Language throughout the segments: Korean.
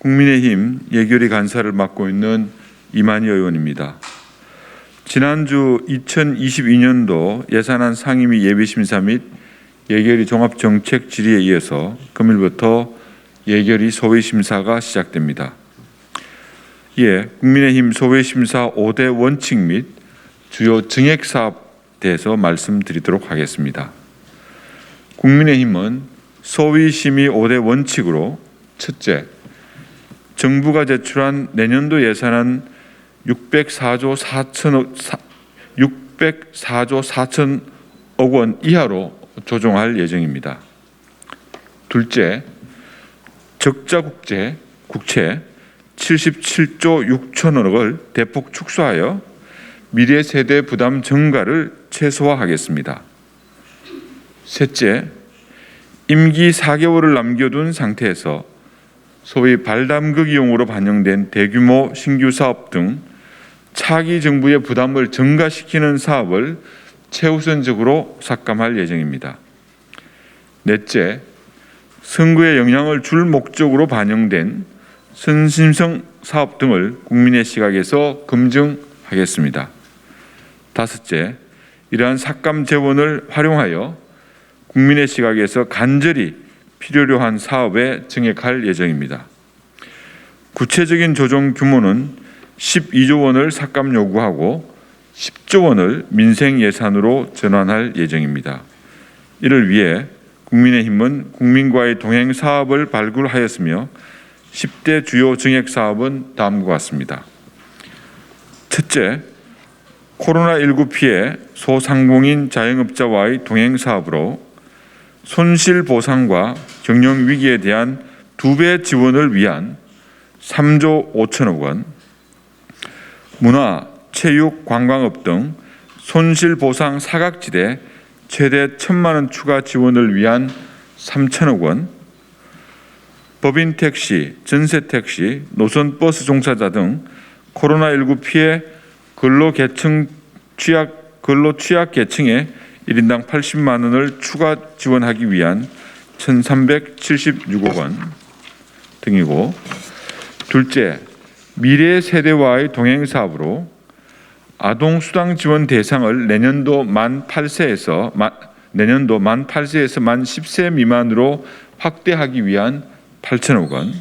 국민의힘 예결위 간사를 맡고 있는 이만희 의원입니다. 지난주 2022년도 예산안 상임위 예비심사 및 예결위 종합정책 질의에 이어서 금일부터 예결위 소위심사가 시작됩니다. 이에 국민의힘 소위심사 5대 원칙 및 주요 증액사업에 대해서 말씀드리도록 하겠습니다. 국민의힘은 소위심의 5대 원칙으로 첫째, 정부가 제출한 내년도 예산안 604조 4천억 원 이하로 조정할 예정입니다. 둘째, 적자 국채 77조 6천억을 대폭 축소하여 미래 세대 부담 증가를 최소화하겠습니다. 셋째, 임기 4개월을 남겨둔 상태에서 소위 발담극이용으로 반영된 대규모 신규 사업 등 차기 정부의 부담을 증가시키는 사업을 최우선적으로 삭감할 예정입니다. 넷째, 선거에 영향을 줄 목적으로 반영된 선심성 사업 등을 국민의 시각에서 검증하겠습니다. 다섯째, 이러한 삭감 재원을 활용하여 국민의 시각에서 간절히 필요로 한 사업에 증액할 예정입니다. 구체적인 조정 규모는 12조 원을 삭감 요구하고 10조 원을 민생 예산으로 전환할 예정입니다. 이를 위해 국민의힘은 국민과의 동행 사업을 발굴하였으며 10대 주요 증액 사업은 다음과 같습니다. 첫째, 코로나19 피해 소상공인 자영업자와의 동행 사업으로 손실 보상과 경영 위기에 대한 2배 지원을 위한 3조 5천억 원, 문화, 체육, 관광업 등 손실 보상 사각지대 최대 1,000만 원 추가 지원을 위한 3천억 원, 법인 택시, 전세 택시, 노선 버스 종사자 등 코로나19 피해 근로 취약 계층에 1인당 80만 원을 추가 지원하기 위한 1,376억 원 등이고, 둘째, 미래 세대와의 동행 사업으로 아동수당 지원 대상을 내년도 만 8세에서 만 10세 미만으로 확대하기 위한 8천억 원,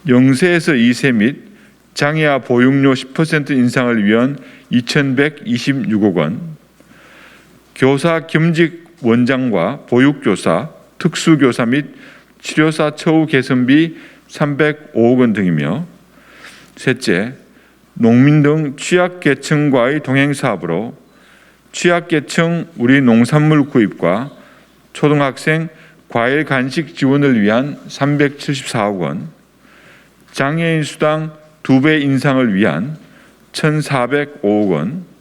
0세에서 2세 및 장애아 보육료 10% 인상을 위한 2,126억 원, 교사 겸직 원장과 보육교사, 특수교사 및 치료사 처우 개선비 305억 원 등이며, 셋째, 농민 등 취약계층과의 동행사업으로 취약계층 우리 농산물 구입과 초등학생 과일 간식 지원을 위한 374억 원, 장애인 수당 2배 인상을 위한 1,405억 원,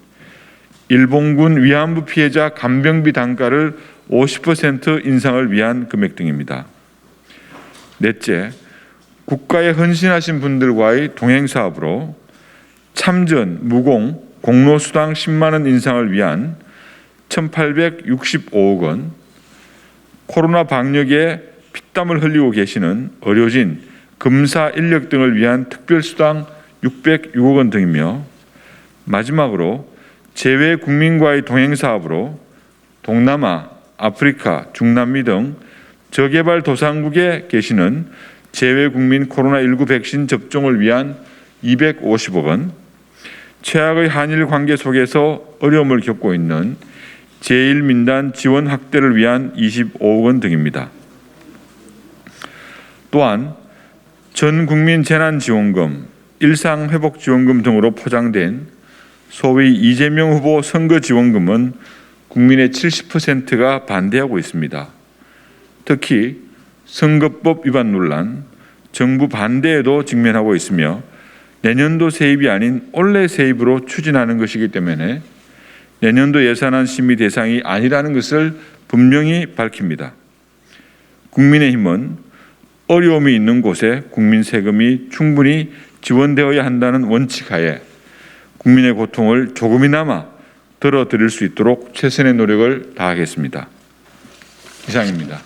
일본군 위안부 피해자 간병비 단가를 50% 인상을 위한 금액 등입니다. 넷째, 국가에 헌신하신 분들과의 동행사업으로 참전, 무공, 공로수당 10만 원 인상을 위한 1,865억 원, 코로나 방역에 피땀을 흘리고 계시는 의료진, 검사 인력 등을 위한 특별수당 606억 원 등이며, 마지막으로 재외 국민과의 동행사업으로 동남아, 아프리카, 중남미 등 저개발도상국에 계시는 재외 국민 코로나19 백신 접종을 위한 250억 원, 최악의 한일 관계 속에서 어려움을 겪고 있는 제1민단 지원 확대를 위한 25억 원 등입니다. 또한 전 국민 재난지원금, 일상회복지원금 등으로 포장된 소위 이재명 후보 선거지원금은 국민의 70%가 반대하고 있습니다. 특히 선거법 위반 논란, 정부 반대에도 직면하고 있으며 내년도 세입이 아닌 올해 세입으로 추진하는 것이기 때문에 내년도 예산안 심의 대상이 아니라는 것을 분명히 밝힙니다. 국민의힘은 어려움이 있는 곳에 국민 세금이 충분히 지원되어야 한다는 원칙하에 국민의 고통을 조금이나마 덜어드릴 수 있도록 최선의 노력을 다하겠습니다. 이상입니다.